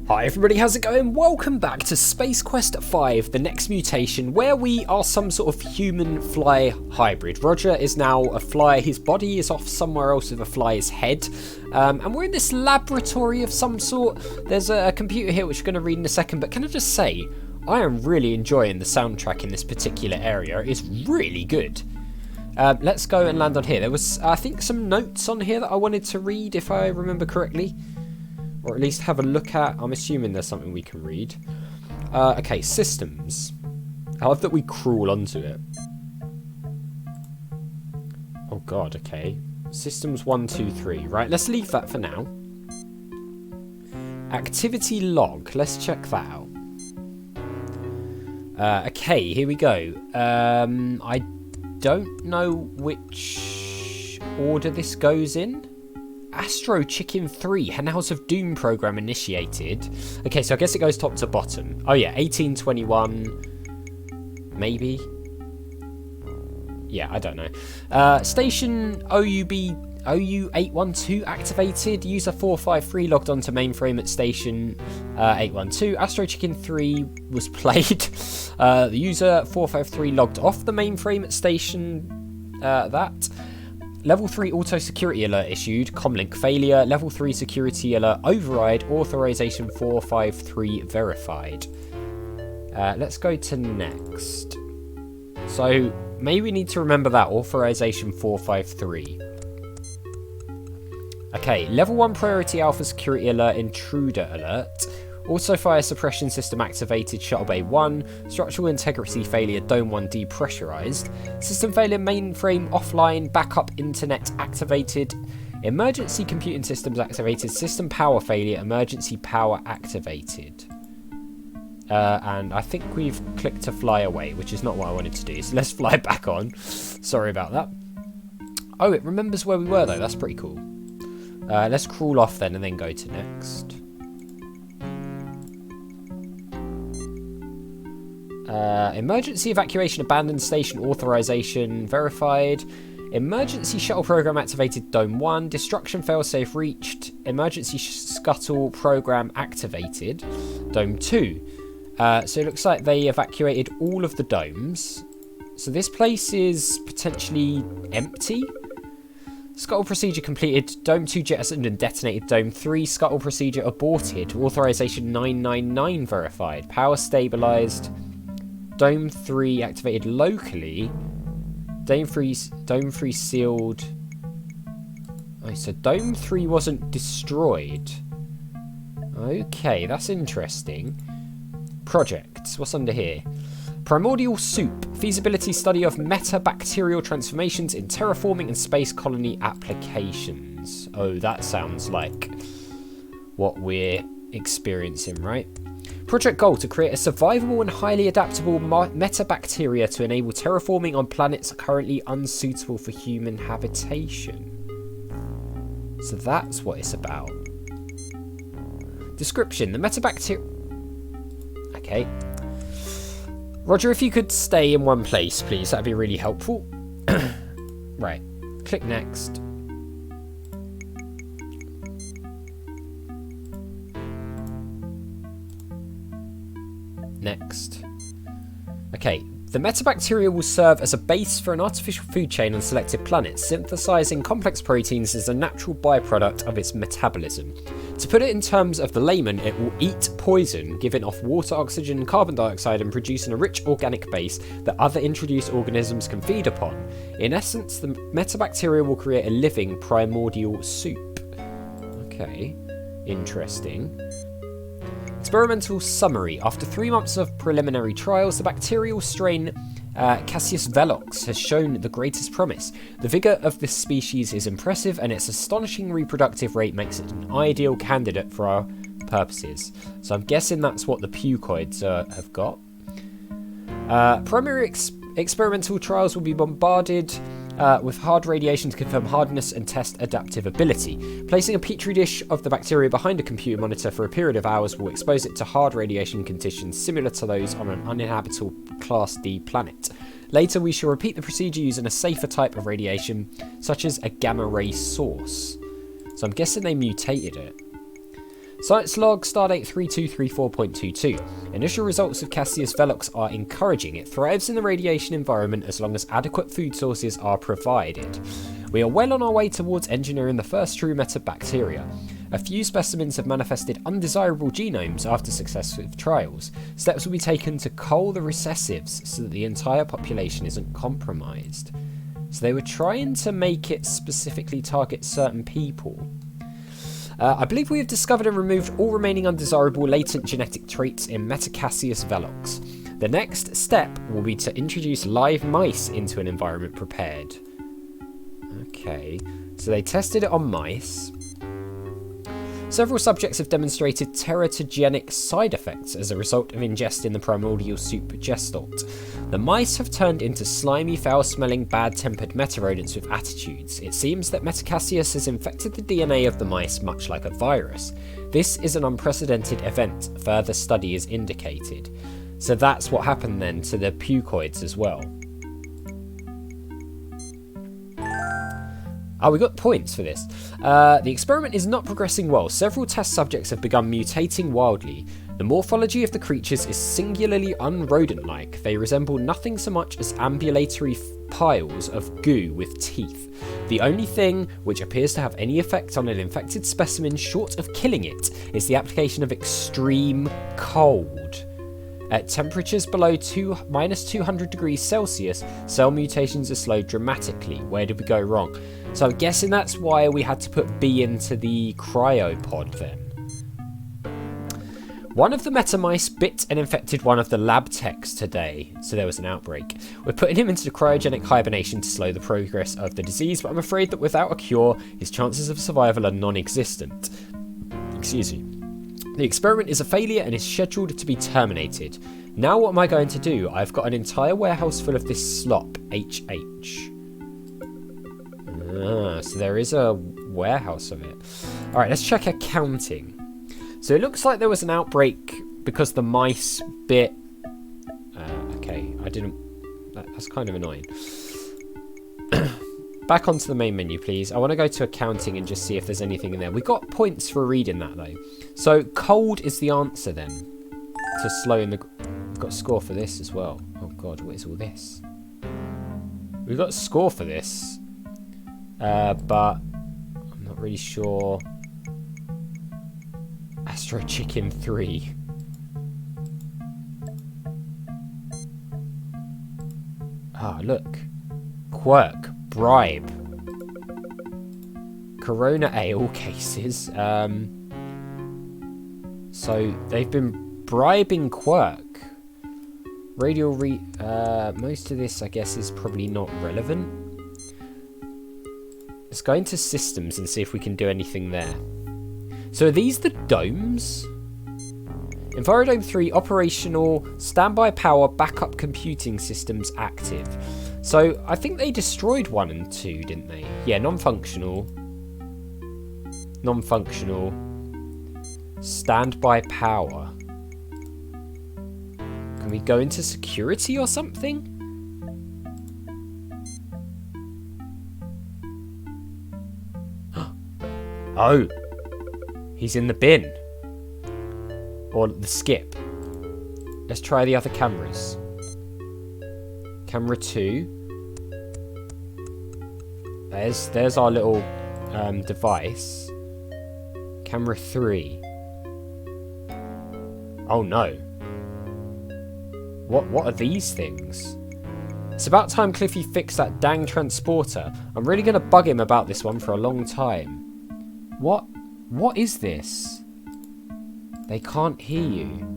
Hi everybody, how's it going? Welcome back to Space Quest 5, the Next Mutation, where we are some sort of human-fly hybrid. Roger is now a fly, his body is off somewhere else with a fly's head, and we're in this laboratory of some sort. There's a computer here which we're going to read in a second, but can I just say, I am really enjoying the soundtrack in this particular area. It's really good. Let's go and land on here. There was, I think, some notes on here that I wanted to read, if I remember correctly. Or at least have a look at. I'm assuming there's something we can read. Okay, systems. I love that we crawl onto it. Oh god, okay. Systems 1, 2, 3. Right, let's leave that for now. Activity log. Let's check that out. Okay, here we go. I don't know which order this goes in. Astro Chicken 3, House of Doom program initiated. Okay, so I guess it goes top to bottom. Oh yeah, 1821. Maybe? Yeah, I don't know. Station OU812 activated. User 453 logged onto mainframe at station 812. Astro Chicken 3 was played. The user 453 logged off the mainframe at station that. Level 3 auto security alert issued, comlink failure. Level 3 security alert override, authorization 453 verified. Let's go to next. So maybe we need to remember that, authorization 453. Okay, level 1 priority alpha security alert, intruder alert. Also fire suppression system activated, shuttle bay 1. Structural integrity failure, dome 1 depressurized. System failure, mainframe offline, backup internet activated. Emergency computing systems activated. System power failure, emergency power activated. And I think we've clicked to fly away, which is not what I wanted to do. So let's fly back on. Sorry about that. Oh, it remembers where we were though. That's pretty cool. Let's crawl off then and then go to next. Emergency evacuation abandoned station authorization verified. Emergency shuttle program activated, dome 1. Destruction failsafe reached. Emergency scuttle program activated, dome 2. So it looks like they evacuated all of the domes. So this place is potentially empty. Scuttle procedure completed. Dome 2 jettisoned and detonated. Dome 3 scuttle procedure aborted. Authorization 999 verified. Power stabilized. Dome 3 activated locally. Dome 3 sealed. Oh, so Dome 3 wasn't destroyed. Okay, that's interesting. Projects. What's under here? Primordial soup. Feasibility study of metabacterial transformations in terraforming and space colony applications. Oh, that sounds like what we're experiencing, right? Project goal to create a survivable and highly adaptable metabacteria to enable terraforming on planets currently unsuitable for human habitation. So that's what it's about. Description. The metabacteria... Okay. Roger, if you could stay in one place, please. That'd be really helpful. Right. Click next. Next. Okay, the metabacteria will serve as a base for an artificial food chain on selected planets. Synthesizing complex proteins is a natural byproduct of its metabolism. To put it in terms of the layman, it will eat poison, giving off water, oxygen, carbon dioxide, and producing a rich organic base that other introduced organisms can feed upon. In essence, the metabacteria will create a living primordial soup. Okay, interesting. Experimental summary. After 3 months of preliminary trials, the bacterial strain Cassius velox has shown the greatest promise. The vigour of this species is impressive, and its astonishing reproductive rate makes it an ideal candidate for our purposes. So I'm guessing that's what the Pukoids have got. Primary experimental trials will be bombarded with hard radiation to confirm hardness and test adaptive ability. Placing a petri dish of the bacteria behind a computer monitor for a period of hours will expose it to hard radiation conditions similar to those on an uninhabitable Class D planet. Later, we shall repeat the procedure using a safer type of radiation, such as a gamma ray source. So I'm guessing they mutated it. Science log, stardate 3234.22. Initial results of Cassius Velox are encouraging. It thrives in the radiation environment as long as adequate food sources are provided. We are well on our way towards engineering the first true metabacteria. A few specimens have manifested undesirable genomes after successful trials. Steps will be taken to cull the recessives so that the entire population isn't compromised. So they were trying to make it specifically target certain people. I believe we have discovered and removed all remaining undesirable latent genetic traits in Metacassius Velox. The next step will be to introduce live mice into an environment prepared. Okay, so they tested it on mice. Several subjects have demonstrated teratogenic side effects as a result of ingesting the primordial soup gestalt. The mice have turned into slimy, foul-smelling, bad-tempered meta-rodents with attitudes. It seems that Metacassius has infected the DNA of the mice much like a virus. This is an unprecedented event, further study is indicated. So that's what happened then to the Pukoids as well. Oh, we got points for this. The experiment is not progressing well. Several test subjects have begun mutating wildly. The morphology of the creatures is singularly unrodent-like. They resemble nothing so much as ambulatory piles of goo with teeth. The only thing which appears to have any effect on an infected specimen short of killing it is the application of extreme cold. At temperatures below minus 200 degrees Celsius, cell mutations are slowed dramatically. Where did we go wrong? So I'm guessing that's why we had to put B into the cryopod then. One of the metamice bit and infected one of the lab techs today, so there was an outbreak. We're putting him into the cryogenic hibernation to slow the progress of the disease, but I'm afraid that without a cure, his chances of survival are non-existent. Excuse me. The experiment is a failure and is scheduled to be terminated. Now what am I going to do? I've got an entire warehouse full of this slop, HH. So there is a warehouse of it. Alright, let's check accounting. So it looks like there was an outbreak because the mice bit... okay, I didn't... That's kind of annoying. Back onto the main menu, please. I want to go to accounting and just see if there's anything in there. We got points for reading that, though. So cold is the answer, then. To slowing the... We've got a score for this as well. Oh, God, what is all this? We've got a score for this. But I'm not really sure. Astro Chicken 3. Ah, look. Quirk. Bribe. Corona Ale cases. So they've been bribing Quirk. Most of this, I guess, is probably not relevant. Let's go into systems and see if we can do anything there. So are these the domes? Envirodome 3 operational, standby power, backup computing systems active. So I think they destroyed 1 and 2, didn't they? Yeah, non-functional. Non-functional. Standby power. Can we go into security or something? Oh, he's in the bin. Or the skip. Let's try the other cameras. Camera 2. There's our little device. Camera 3. Oh no. What are these things? It's about time Cliffy fixed that dang transporter. I'm really going to bug him about this one for a long time. What is this? They can't hear you.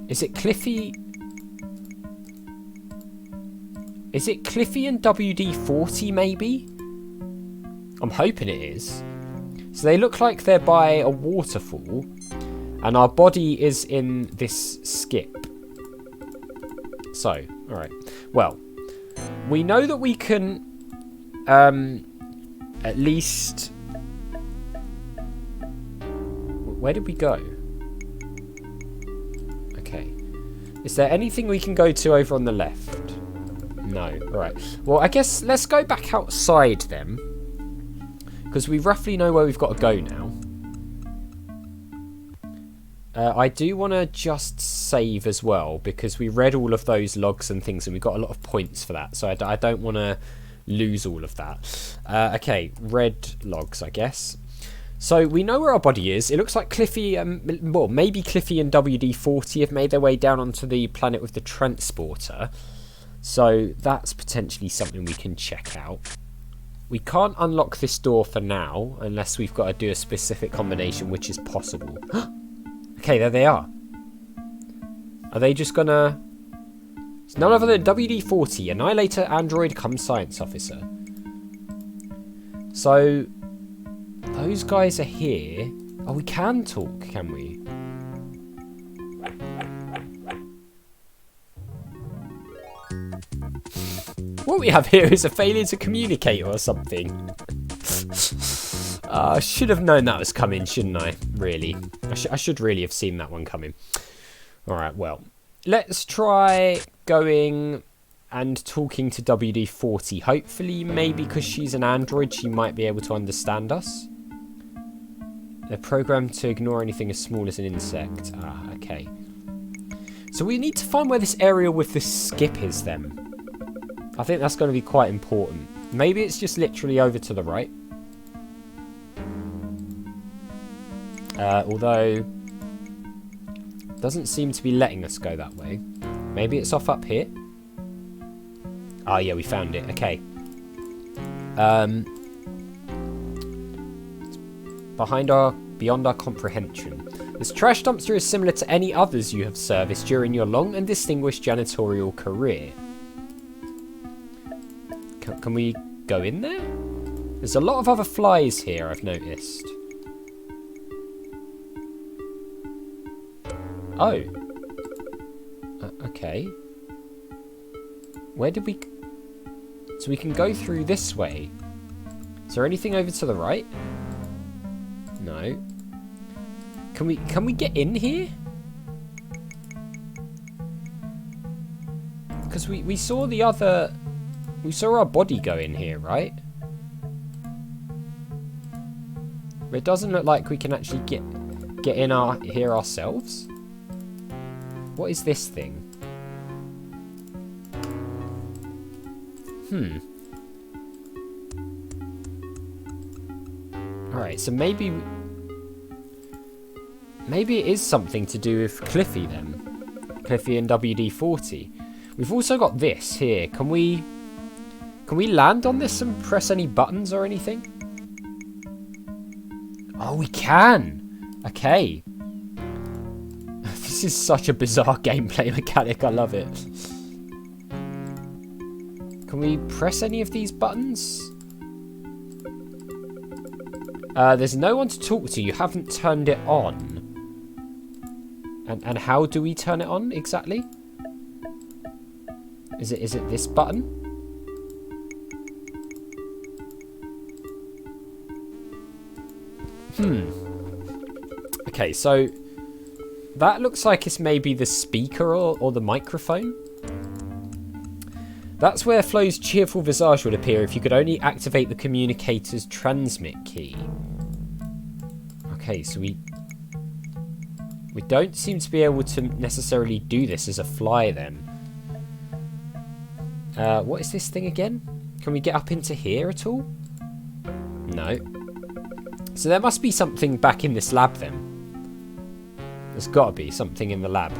Is it Cliffy? Is it Cliffy and W-D40 maybe? I'm hoping it is. So they look like they're by a waterfall. And our body is in this skip. So, alright. Well, we know that we can at least... Where did we go? Okay. Is there anything we can go to over on the left? No. Alright. Well, I guess let's go back outside then. Because we roughly know where we've got to go now. I do want to just save as well, because we read all of those logs and things and we got a lot of points for that, so I don't want to lose all of that. Okay, read logs, I guess. So we know where our body is. It looks like Cliffy, well, maybe Cliffy and W-D40 have made their way down onto the planet with the transporter. So that's potentially something we can check out. We can't unlock this door for now unless we've got to do a specific combination, which is possible. Okay, there they are. Are they just gonna... It's none other than WD-40, Annihilator Android cum Science Officer. So, those guys are here. Oh, we can talk, can we? What we have here is a failure to communicate or something. I should have known that was coming, shouldn't I? Really. I should really have seen that one coming. Alright, well. Let's try going and talking to WD-40. Hopefully, maybe because she's an android, she might be able to understand us. They're programmed to ignore anything as small as an insect. Ah, okay. So we need to find where this area with the skip is then. I think that's going to be quite important. Maybe it's just literally over to the right. Although, doesn't seem to be letting us go that way. Maybe it's off up here. Ah, yeah, we found it. Okay. Beyond our comprehension. This trash dumpster is similar to any others you have serviced during your long and distinguished janitorial career. Can we go in there? There's a lot of other flies here, I've noticed. Oh. Okay. Where did we... So we can go through this way. Is there anything over to the right? No. Can we get in here? Because we saw the other... We saw our body go in here, right? But it doesn't look like we can actually get in here ourselves. What is this thing? Alright, so maybe it is something to do with Cliffy then. Cliffy and WD-40. We've also got this here. Can we land on this and press any buttons or anything? Oh, we can! Okay. This is such a bizarre gameplay mechanic. I love it. Can we press any of these buttons? There's no one to talk to. You haven't turned it on. And how do we turn it on exactly? Is it this button? Okay, so that looks like it's maybe the speaker or the microphone. That's where Flo's cheerful visage would appear if you could only activate the communicator's transmit key. Okay, so we don't seem to be able to necessarily do this as a fly then. What is this thing again? Can we get up into here at all? No. So there must be something back in this lab then. There's got to be something in the lab.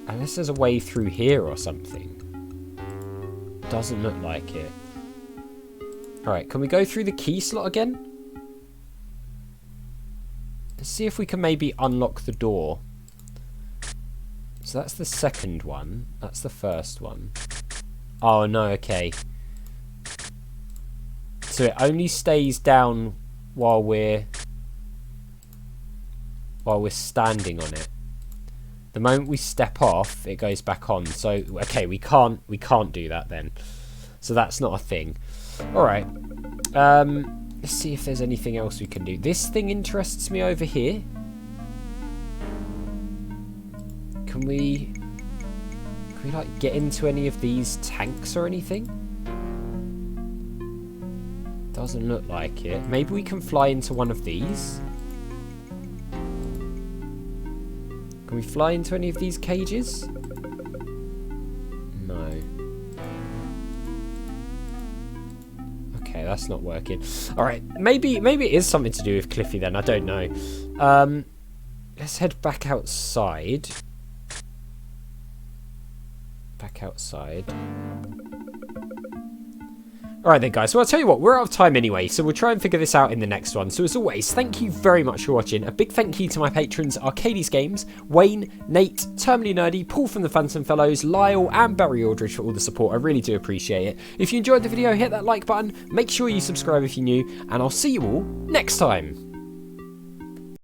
Unless there's a way through here or something. Doesn't look like it. Alright, can we go through the key slot again? Let's see if we can maybe unlock the door. So that's the second one. That's the first one. Oh no, okay. So it only stays down while we're standing on it. The moment we step off, it goes back on. So okay, we can't do that then. So that's not a thing. All right. Let's see if there's anything else we can do. This thing interests me over here. Can we like get into any of these tanks or anything? Doesn't look like it. Maybe we can fly into one of these. Can we fly into any of these cages? No. Okay, that's not working. Alright, maybe it is something to do with Cliffy then, I don't know. Let's head back outside. Back outside. Alright then guys, so I'll tell you what, we're out of time anyway, so we'll try and figure this out in the next one. So as always, thank you very much for watching. A big thank you to my patrons, Arcades Games, Wayne, Nate, Terminally Nerdy, Paul from the Phantom Fellows, Lyle and Barry Aldridge for all the support. I really do appreciate it. If you enjoyed the video, hit that like button, make sure you subscribe if you're new, and I'll see you all next time.